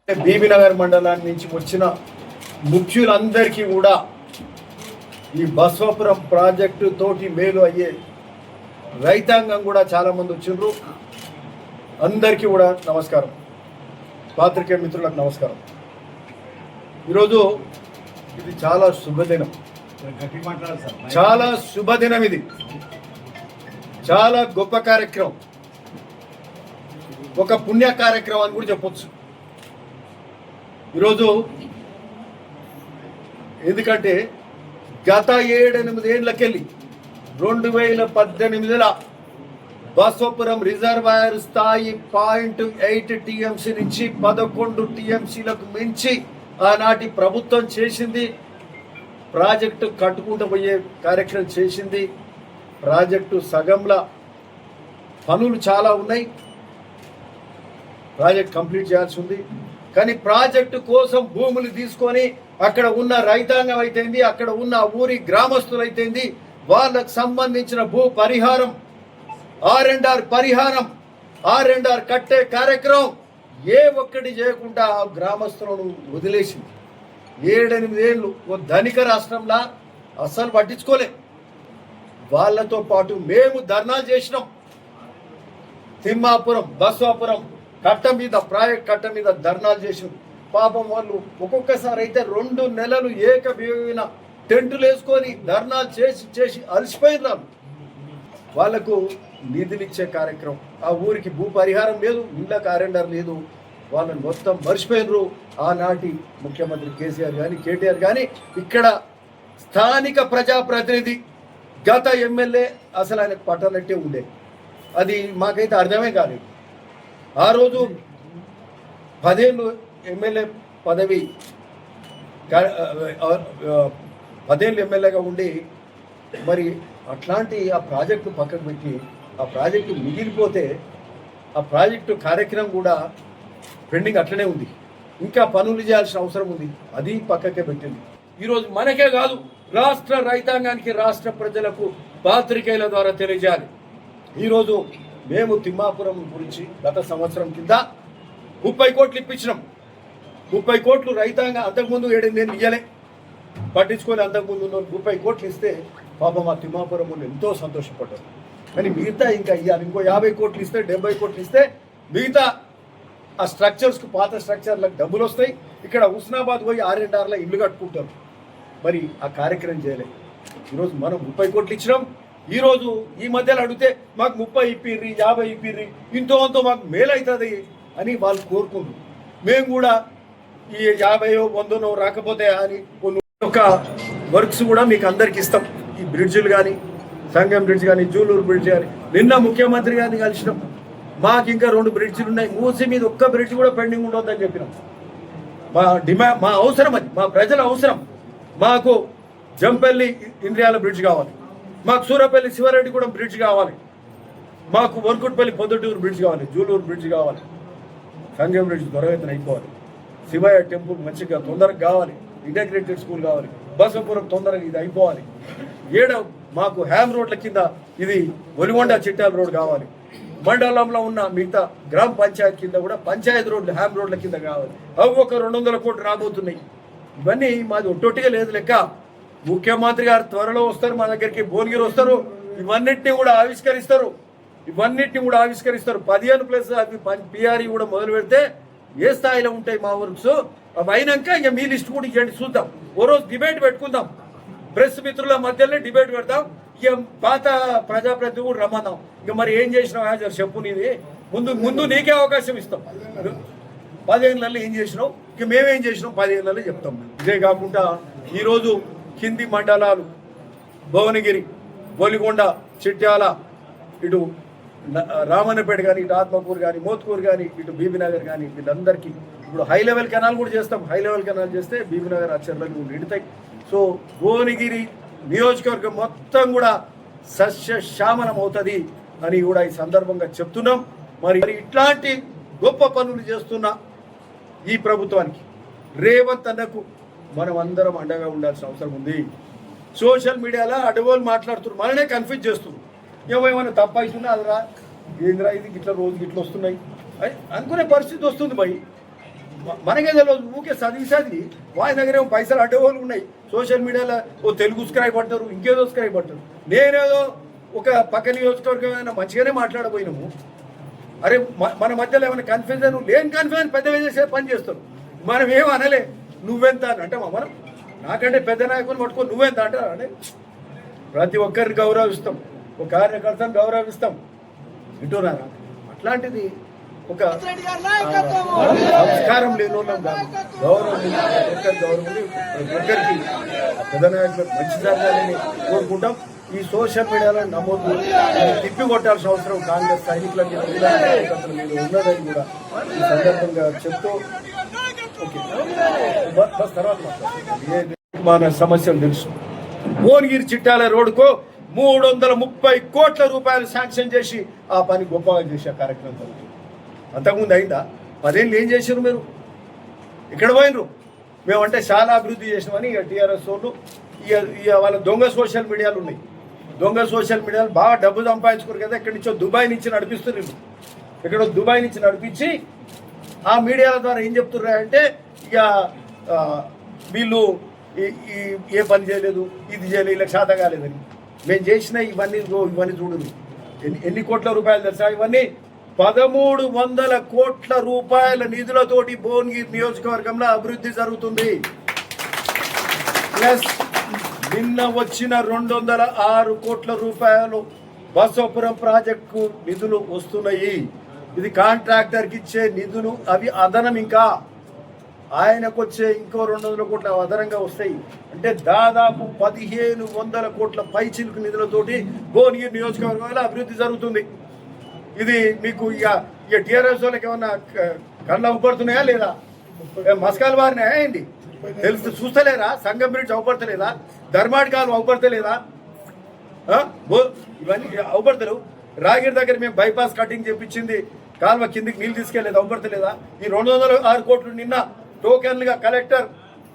బీబీనగర్ మండలాన్ని నుంచి వచ్చిన ముఖ్యులందరికీ కూడా ఈ బసవాపురం ప్రాజెక్టు తోటి మేలు అయ్యే రైతాంగం కూడా చాలామంది వచ్చిండ్రు. అందరికీ కూడా నమస్కారం. పాత్రికేయ మిత్రులకు నమస్కారం. ఈరోజు ఇది చాలా శుభదినం, చాలా శుభదినం. ఇది చాలా గొప్ప కార్యక్రమం, ఒక పుణ్య కార్యక్రమం అని కూడా చెప్పొచ్చు ఈరోజు. ఎందుకంటే గత 7-8 ఏళ్ళకెళ్ళి 2018 బసవాపురం రిజర్వాయర్ స్థాయి 0.8 టీఎంసీ నుంచి 11 టీఎంసీలకు మించి ఆనాటి ప్రభుత్వం చేసింది. ప్రాజెక్టు కట్టుకుంటూ పోయే కార్యక్రమం చేసింది. ప్రాజెక్టు సగంలా పనులు చాలా ఉన్నాయి, ప్రాజెక్ట్ కంప్లీట్ చేయాల్సి ఉంది. కానీ ప్రాజెక్టు కోసం భూములు తీసుకొని అక్కడ ఉన్న రైతాంగం అయితేంది, అక్కడ ఉన్న ఊరి గ్రామస్తులైతేంది, వాళ్ళకు సంబంధించిన భూ పరిహారం R&R పరిహారం, R&R కట్టే కార్యక్రమం ఏ ఒక్కటి చేయకుండా ఆ గ్రామస్తులను వదిలేసింది. 7-8 ఏళ్ళు ఓ ధనిక రాష్ట్రంలా అస్సలు పట్టించుకోలే. వాళ్ళతో పాటు మేము ధర్నాలు చేసినాం. తిమ్మాపురం, బసవాపురం కట్ట మీద, ప్రాజెక్ట్ కట్ట మీద ధర్నాలు చేసినాం. పాపం వాళ్ళు ఒక్కొక్కసారి అయితే 2 నెలలు ఏకబీవిన టెంటులు వేసుకొని ధర్నాలు చేసి అలసిపోయినారు. వాళ్లకు నిధులిచ్చే కార్యక్రమం, ఆ ఊరికి భూ పరిహారం లేదు, ఇళ్ళకి R&R లేదు, వాళ్ళని మొత్తం మర్చిపోయినరు. ఆనాటి ముఖ్యమంత్రి కేసీఆర్ కానీ కేటీఆర్ కానీ ఇక్కడ స్థానిక ప్రజాప్రతినిధి గత ఎమ్మెల్యే అసలు ఆయనకు పట్టనట్టే ఉండే. అది మాకైతే అర్థమే కాలేదు. ఆ రోజు 10 ఏళ్ళు ఎమ్మెల్యే పదవి, 10 ఏళ్ళు ఎమ్మెల్యేగా ఉండి మరి అట్లాంటి ఆ ప్రాజెక్టు పక్కకు పెట్టి ఆ ప్రాజెక్టు మిగిలిపోతే ఆ ప్రాజెక్టు కార్యక్రమం కూడా పెండింగ్ అట్లనే ఉంది. ఇంకా పనులు చేయాల్సిన అవసరం ఉంది, అది పక్కకే పెట్టింది. ఈరోజు మనకే కాదు, రాష్ట్ర రైతాంగానికి, రాష్ట్ర ప్రజలకు పాత్రికేయుల ద్వారా తెలియజేయాలి. ఈరోజు మేము తిమ్మాపురం గురించి గత సంవత్సరం కింద 30 కోట్లు ఇప్పించినాం. 30 కోట్లు రైతాంగం అంతకుముందు 7 ఏళ్ళు ఇయ్యలే, పట్టించుకొని అంతకుముందు 30 కోట్లు ఇస్తే పాపం ఆ తిమ్మాపురం వాళ్ళు ఎంతో సంతోషపడ్డారు. కానీ మిగతా ఇంకా ఇవ్వాలి, ఇంకో 50 కోట్లు ఇస్తే, 70 కోట్లు ఇస్తే మిగతా ఆ స్ట్రక్చర్స్కు, పాత స్ట్రక్చర్లకు డబ్బులు వస్తాయి. ఇక్కడ హుస్నాబాద్ పోయి R&Rలో ఇల్లు కట్టుకుంటారు. మరి ఆ కార్యక్రమం చేయలేదు. ఈరోజు మనం 30 కోట్లు ఇచ్చినాం. ఈరోజు ఈ మధ్యలో అడిగితే మాకు 30 ఇప్పిర్రి, 50 ఇప్పిర్రి, ఇంతో అంతో మాకు మేలవుతుంది అని వాళ్ళు కోరుకుంటారు. మేము కూడా ఈ 50-100 రాకపోతే అని కొన్ని ఒక వర్క్స్ కూడా మీకు అందరికి ఇస్తాం. ఈ బ్రిడ్జిలు కానీ, సంగం బ్రిడ్జ్ కానీ, జూలూరు బ్రిడ్జ్ కానీ, నిన్న ముఖ్యమంత్రి గారిని కలిసినాం. మాకు ఇంకా 2 బ్రిడ్జిలు ఉన్నాయి, మూసి మీద ఒక్క బ్రిడ్జ్ కూడా పెండింగ్ ఉండొద్దని చెప్పినాం. మా డిమాండ్, మా అవసరం అది, మా ప్రజల అవసరం. మాకు జంపల్లి ఇంద్రియాల బ్రిడ్జ్ కావాలి, మాకు సూరపల్లి శివారెడ్డిగూడెం బ్రిడ్జ్ కావాలి, మాకు వరకుట్పల్లి పొద్దుటూరు బ్రిడ్జ్ కావాలి, జూలూరు బ్రిడ్జ్ కావాలి, సంగం బ్రిడ్జ్ త్వరగతిన అయిపోవాలి, శివయ్య టెంపుల్ మంచిగా తొందరగా కావాలి, ఇంటగ్రేటెడ్ స్కూల్ కావాలి, బసవపురం తొందరగా ఇది అయిపోవాలి. మాకు హ్యామ్ రోడ్ల కింద ఇది ఒలిగొండ చిట్టాల రోడ్ కావాలి. మండలంలో ఉన్న మిగతా గ్రామ పంచాయతీ కింద కూడా పంచాయతీ రోడ్లు హ్యామ్ రోడ్ల కింద కావాలి. అవి ఒక 200 కోట్లు రాబోతున్నాయి. ఇవన్నీ మాది ఒట్టొట్టిగా లేదు లెక్క. ముఖ్యమంత్రి గారు త్వరలో వస్తారు, మా దగ్గరికి భువనగిరి వస్తారు, ఇవన్నిటిని కూడా ఆవిష్కరిస్తారు. 15+ అవి PRE కూడా మొదలు పెడితే ఏ స్థాయిలో ఉంటాయి మా వర్క్స్ అవి అయినాక ఇక మీ లిస్ట్ కూడా ఇవ్వండి, చూద్దాం. ఓ రోజు డిబేట్ పెట్టుకుందాం, ప్రెస్ మిత్రుల మధ్యలోనే డిబేట్ పెడతాం. ఇక పాత ప్రజాప్రతినిధి కూడా రమ్మన్నాం. ఇక మరి ఏం చేసినావు హాజరు చెప్పు, నీది ముందు నీకే అవకాశం ఇస్తాం. 10 ఏళ్ళలో ఏం చేసినావు, ఇక మేమేం చేసినాం 10 ఏళ్ళలో చెప్తాం. ఇదే కాకుండా ఈరోజు కింది మండలాలు భువనగిరి, బొలిగొండ, చిట్యాల, ఇటు రామన్నపేట కానీ, ఇటు ఆత్మకూరు కానీ, మోత్కూరు కానీ, ఇటు బీబీనగర్ కానీ, వీళ్ళందరికీ ఇప్పుడు హై లెవెల్ కెనాల్ కూడా చేస్తాం. హై లెవెల్ కెనాల్ చేస్తే బీబీనగర్ అచ్చర్లకు నిండుతాయి. సో భువనగిరి నియోజకవర్గం మొత్తం కూడా సస్యశ్యామలం అవుతుంది అని కూడా ఈ సందర్భంగా చెప్తున్నాం. మరి ఇట్లాంటి గొప్ప పనులు చేస్తున్న ఈ ప్రభుత్వానికి, రేవంత్ అన్నకు మనం అందరం అండగా ఉండాల్సిన అవసరం ఉంది. సోషల్ మీడియాలో అడవులు మాట్లాడుతున్నారు, మననే కన్ఫ్యూజ్ చేస్తున్నారు. ఏమైనా తప్పు అవుతున్నా అదిరా ఏంద్రా ఇది గిట్ల రోజు గిట్ల వస్తున్నాయి అనుకునే పరిస్థితి వస్తుంది. భయ్ మనకే తెలియదు. ఊకే చదివి వారి దగ్గర ఏమో పైసలు అడ్డగోలు ఉన్నాయి. సోషల్ మీడియాలో ఓ తెలుగు స్క్రైబ్ అంటారు, ఇంకేదో స్క్రైబ్ అంటారు. నేనేదో ఒక పక్క నియోజకవర్గం మంచిగానే మాట్లాడబోయినాము. అరే మన మధ్యలో ఏమైనా కన్ఫ్యూజన్ లేని కన్ఫ్యూజన్ పెద్దగా చేసే పని చేస్తారు. మనం ఏం అనలే. నువ్వెంత అని అంటామా మనం? నాకంటే పెద్ద నాయకుని పట్టుకొని నువ్వెంత అంటారా? అంటే ప్రతి ఒక్కరిని గౌరవిస్తాం, ఒక కార్యకర్తను గౌరవిస్తాం వింటున్నారా? అట్లాంటిది ఒక సంస్కారం లేని వాళ్ళం కాదు. గౌరవం గౌరవం ప్రతి ఒక్కరికి పెద్ద నాయకులకు మంచి జరగాలని కోరుకుంటాం. ఈ సోషల్ మీడియాలో నమోదు తిప్పి కొట్టాల్సిన అవసరం కాంగ్రెస్ సైనికుల మీద కార్యకర్తల మీద ఉన్నదని కూడా ఈ సందర్భంగా చెప్తూ తర్వాత మన సమస్యలు తెలుసు. భువనగిరి చిట్టాల రోడ్డుకు 330 కోట్ల రూపాయలు శాంక్షన్ చేసి ఆ పని గొప్పగా చేసే కార్యక్రమం అంతకుముందు అయిందా? 10 ఏళ్ళు ఏం చేసారు మీరు? ఇక్కడ పోయినరు. మేమంటే చాలా అభివృద్ధి చేసినామని ఇక టీఆర్ఎస్ వాళ్ళు ఇక వాళ్ళ దొంగ సోషల్ మీడియాలు ఉన్నాయి. దొంగ సోషల్ మీడియాలు బాగా డబ్బు సంపాదించుకోరు కదా. ఎక్కడి నుంచో దుబాయ్ నుంచి నడిపిస్తున్నారు. ఎక్కడో దుబాయ్ నుంచి నడిపించి ఆ మీడియాల ద్వారా ఏం చెప్తున్నారు అంటే ఇక వీళ్ళు ఏ పని చేయలేదు, ఇది చేయలేదు, ఇలా శాత కాలేదని. మేము చేసిన ఇవన్నీ చూడదు. ఎన్ని కోట్ల రూపాయలు తెలుసా? ఇవన్నీ 1300 కోట్ల రూపాయల నిధులతోటి భువనగిరి నియోజకవర్గంలో అభివృద్ధి జరుగుతుంది. ప్లస్ నిన్న వచ్చిన 206 కోట్ల రూపాయలు బసవపురం ప్రాజెక్టు నిధులు వస్తున్నాయి. ఇది కాంట్రాక్టర్కి ఇచ్చే నిధులు, అవి అదనం. ఇంకా ఆయనకు వచ్చే ఇంకో 200 కోట్ల అదనంగా వస్తాయి. అంటే దాదాపు 1500 కోట్ల పైచిలుకు నిధులతోటి భువనగిరి నియోజకవర్గంలో అభివృద్ధి జరుగుతుంది. ఇది మీకు ఇక టీఆర్ఎస్ వాళ్ళకి ఏమన్నా కళ్ళు అవుపడుతున్నాయా లేదా? మస్కాలు వారినాయా ఏంటి? తెలుసు చూస్తలేరా? సంగం బ్రిడ్జ్ అవుపడతలేదా? ధర్మాడ్ కాలు అవుపడతలేదా? ఇవన్నీ అవుపడతలేవు. రాగిరి దగ్గర మేము బైపాస్ కటింగ్ చేపించింది, కాలువ కిందికి నీళ్ళు తీసుకెళ్లేదు, అవుపడతలేదా? ఈ 206 కోట్లు నిన్న టోకెన్లుగా కలెక్టర్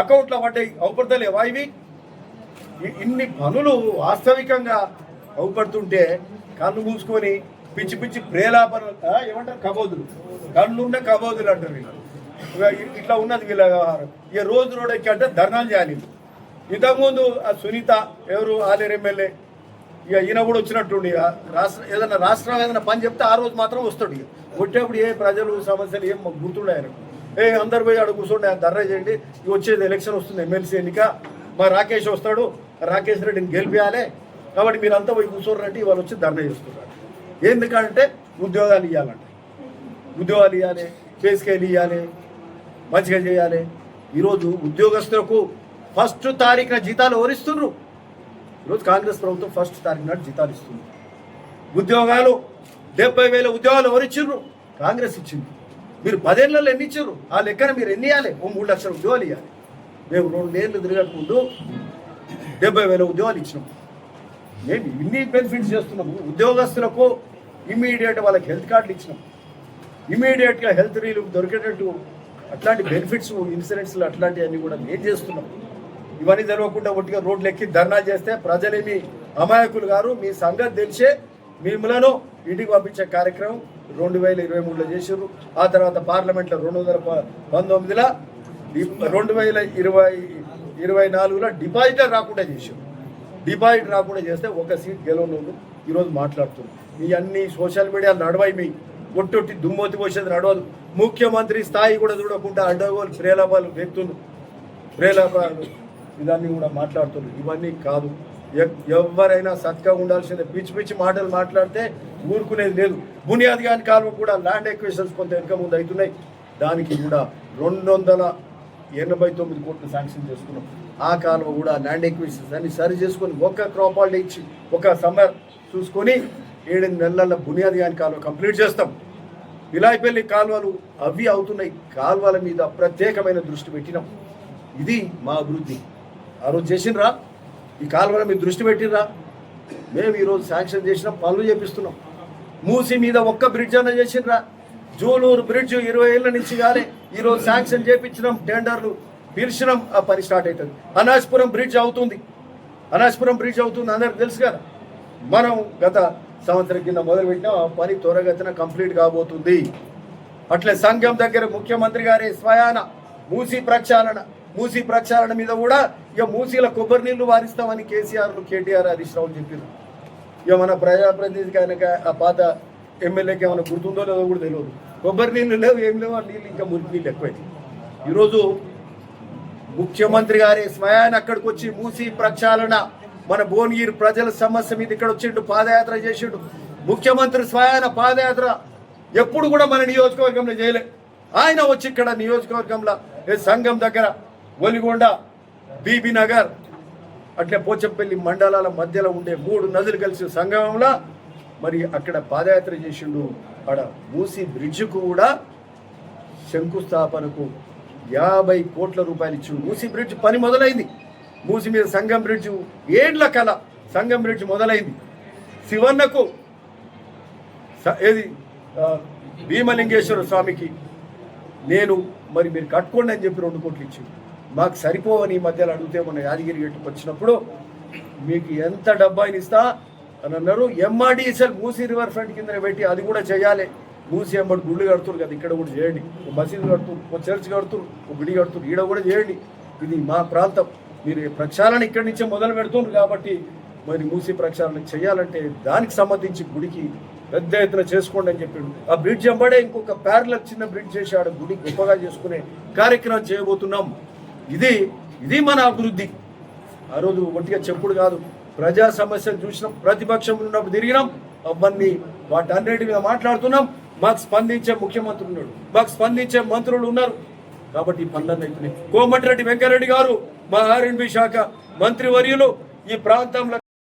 అకౌంట్లో పడ్డాయి, అవుపడతలేవా? ఇవి ఇన్ని పనులు వాస్తవికంగా అవుపడుతుంటే కళ్ళు మూసుకొని పిచ్చి పిచ్చి ప్రేలాపన ఏమంటారు, కబోదులు, కళ్ళున్న కబోదులు అంటారు వీళ్ళు. ఇట్లా ఉన్నది వీళ్ళ వ్యవహారం. ఇక రోజు ఎక్కి అంటే ధర్నాలు చేయాలి. ఇంతకుముందు ఆ సునీత ఎవరు ఆలేరు ఎమ్మెల్యే, ఇక ఈయన కూడా వచ్చినట్టుండి ఏదైనా రాష్ట్రం ఏదైనా పని చెప్తే ఆ రోజు మాత్రం వస్తాడు. ఇక వచ్చేప్పుడు ఏ ప్రజలు సమస్యలు ఏం గుర్తుండే ఆయనకు. అందరు పోయి అక్కడ కూర్చోండి, ఆయన ధర్నా చేయండి, వచ్చేది ఎలక్షన్ వస్తుంది, ఎమ్మెల్సీ ఎన్నిక, మా రాకేష్ వస్తాడు, రాకేష్ రెడ్డిని గెలిపించాలి, కాబట్టి మీరంతా పోయి కూర్చోరంటే వాళ్ళు వచ్చి ధర్నా చేస్తున్నారు. ఎందుకంటే ఉద్యోగాలు ఇవ్వాలంటే, ఉద్యోగాలు ఇవ్వాలి, పే స్కేల్ ఇవ్వాలి, మంచిగా చేయాలి. ఈరోజు ఉద్యోగస్తులకు 1వ తారీఖున జీతాలు ఎవరిస్తున్నారు? ఈరోజు కాంగ్రెస్ ప్రభుత్వం 1వ తారీఖు నాడు జీతాలు ఇస్తుంది. ఉద్యోగాలు 70,000 ఉద్యోగాలు ఎవరిచ్చిండ్రు? కాంగ్రెస్ ఇచ్చింది. మీరు 10 ఏళ్లలో ఎన్ని ఇచ్చారు? ఆ లెక్కన మీరు ఎన్ని ఇవ్వాలి? 3 లక్షల ఉద్యోగాలు ఇవ్వాలి. మేము 2 ఏళ్ళు తిరగక ముందు 70,000 ఉద్యోగాలు ఇచ్చినాం. మేము ఇన్ని బెనిఫిట్స్ చేస్తున్నాము. ఉద్యోగస్తులకు ఇమీడియట్ వాళ్ళకి హెల్త్ కార్డులు ఇచ్చినాం, ఇమీడియట్గా హెల్త్ రిలీఫ్ దొరికేటట్టు అట్లాంటి బెనిఫిట్స్, ఇన్సూరెన్స్లు అట్లాంటివన్నీ కూడా మేము చేస్తున్నాం. ఇవన్నీ తెలియకుండా ఒట్టిగా రోడ్లు ఎక్కి ధర్నా చేస్తే ప్రజలేమి అమాయకులు గారు. మీ సంగతి తెలిసే మిమ్మలను ఇంటికి పంపించే కార్యక్రమం 2023లో చేసారు. ఆ తర్వాత పార్లమెంట్లో 2019లో 2024లో డిపాజిటర్ రాకుండా చేశారు. డిపాజిట్ రాకుండా చేస్తే ఒక సీట్ గెలవను ఈరోజు మాట్లాడుతున్నారు. మీ అన్ని సోషల్ మీడియాలు నడవాయి, మీ ఒట్టొట్టి దుమ్మోతి పోసేది నడవదు. ముఖ్యమంత్రి స్థాయి కూడా చూడకుండా అడ్డగోలు ప్రేలాపాలు వ్యక్తులు, ప్రేలాపాలు ఇవన్నీ కూడా మాట్లాడుతున్నారు. ఇవన్నీ కాదు. ఎవరైనా సత్గా ఉండాల్సిందే. పిచ్చి పిచ్చి మాటలు మాట్లాడితే ఊరుకునేది లేదు. బునియాద్ గాని కాలువ కూడా ల్యాండ్ ఎక్విజిషన్స్ కొంత వెనుక ముందు అవుతున్నాయి. దానికి కూడా 289 కోట్లు శాంక్షన్ చేసుకున్నాం. ఆ కాలువ కూడా ల్యాండ్ ఎక్విజిషన్స్ అన్ని సరి చేసుకొని ఒక్క క్రాప్ హాలిడే ఇచ్చి ఒక సమ్మర్ చూసుకొని 7 నెలల బునియాద్ గాని కాలువ కంప్లీట్ చేస్తాం. విలాయపల్లి కాలువలు అవి అవుతున్నాయి. కాలువల మీద ప్రత్యేకమైన దృష్టి పెట్టినాం. ఇది మా అభివృద్ధి. ఆ రోజు చేసినరా? ఈ కాలువల మీద దృష్టి పెట్టినరా? మేము ఈరోజు శాంక్షన్ చేసిన పనులు చేపిస్తున్నాం. మూసి మీద ఒక్క బ్రిడ్జ్ అన్న చేసినరా? జూలూరు బ్రిడ్జ్ 20 ఏళ్ళ నుంచి కానీ ఈరోజు శాంక్షన్ చేపించినాం, టెండర్లు పిలిచినాం, ఆ పని స్టార్ట్ అవుతుంది. అనాజ్పురం బ్రిడ్జ్ అవుతుంది, అనాజ్పురం బ్రిడ్జ్ అవుతుంది, అందరికి తెలుసు కదా. మనం గత సంవత్సరం కింద మొదలుపెట్టిన పని త్వరగతిన కంప్లీట్ కాబోతుంది. అట్లే సంఘం దగ్గర ముఖ్యమంత్రి గారి స్వయాన మూసీ ప్రక్షాళన మీద కూడా ఇక మూసీల కొబ్బరి నీళ్లు వారిస్తామని కేసీఆర్ కేటీఆర్ హరీష్ రావు చెప్పారు. ఇక మన ప్రజాప్రతినిధి కనుక ఆ పాత ఎమ్మెల్యేకి ఏమైనా గుర్తుందో లేదో కూడా తెలియదు. కొబ్బరి నీళ్ళు లేవు, ఏం లేవు, ఆ నీళ్ళు ఇంకా మురికి నీళ్ళు ఎక్కువైంది. ఈరోజు ముఖ్యమంత్రి గారి స్వయాన అక్కడికి వచ్చి మూసీ ప్రక్షాళన మన భువనగిరి ప్రజల సమస్య మీద ఇక్కడ వచ్చిండు, పాదయాత్ర చేసిండు. ముఖ్యమంత్రి స్వయాన పాదయాత్ర ఎప్పుడు కూడా మన నియోజకవర్గంలో చేయలే. ఆయన వచ్చి ఇక్కడ నియోజకవర్గంలో సంఘం దగ్గర ఒలిగొండ, బీబీ నగర్, అట్లే పోచంపల్లి మండలాల మధ్యలో ఉండే 3 నదులు కలిసి సంగమంలో మరి అక్కడ పాదయాత్ర చేసిండు. అక్కడ మూసీ బ్రిడ్జ్కు కూడా శంకుస్థాపనకు 50 కోట్ల రూపాయలు ఇచ్చిండు. మూసీ బ్రిడ్జ్ పని మొదలైంది. మూసీ మీద సంగం బ్రిడ్జ్ ఏండ్ల కల సంగం బ్రిడ్జ్ మొదలైంది. శివన్నకు ఏది భీమలింగేశ్వర స్వామికి నేను మరి మీరు కట్టుకోండి అని చెప్పి 2 కోట్లు ఇచ్చిండు. మాకు సరిపోవని ఈ మధ్యలో అడిగితే మన యాదగిరి గట్టుకు వచ్చినప్పుడు మీకు ఎంత డబ్బాయిని ఇస్తా అని అన్నారు. ఎంఆర్డీఎస్ఎల్ మూసీ రివర్ ఫ్రంట్ కింద పెట్టి అది కూడా చేయాలి. మూసీ ఎంబడి గుళ్ళు కడుతురు కదా, ఇక్కడ కూడా చేయండి. మసీదు కడుతురు, చర్చ్ కడుతురు, గుడి కడుతురు, ఈడ కూడా చేయండి. ఇది మా ప్రాంతం, మీరు ప్రక్షాళన ఇక్కడి నుంచే మొదలు పెడుతున్నారు కాబట్టి మరి మూసీ ప్రక్షాళన చేయాలంటే దానికి సంబంధించి గుడికి పెద్ద ఎత్తున చేసుకోండి అని చెప్పిండు. ఆ బ్రిడ్జ్ ఎంబడే ఇంకొక ప్యారలల్ చిన్న బ్రిడ్జ్ చేశాడు, గుడి గొప్పగా చేసుకునే కార్యక్రమం చేయబోతున్నాం. ఇది మన అభివృద్ధి. ఆ రోజు ఒట్టిగా చెప్పుడు కాదు, ప్రజా సమస్యలు చూసినాం, ప్రతిపక్షం ఉన్నప్పుడు తిరిగినాం, అవన్నీ వాటన్నిటి మీద మాట్లాడుతున్నాం. మాకు స్పందించే ముఖ్యమంత్రి ఉన్నాడు, మాకు స్పందించే మంత్రులు ఉన్నారు కాబట్టి ఈ పనులన్నీ అవుతున్నాయి. కోమటిరెడ్డి వెంకరెడ్డి గారు మా R&B శాఖ మంత్రివర్యులు ఈ ప్రాంతంలో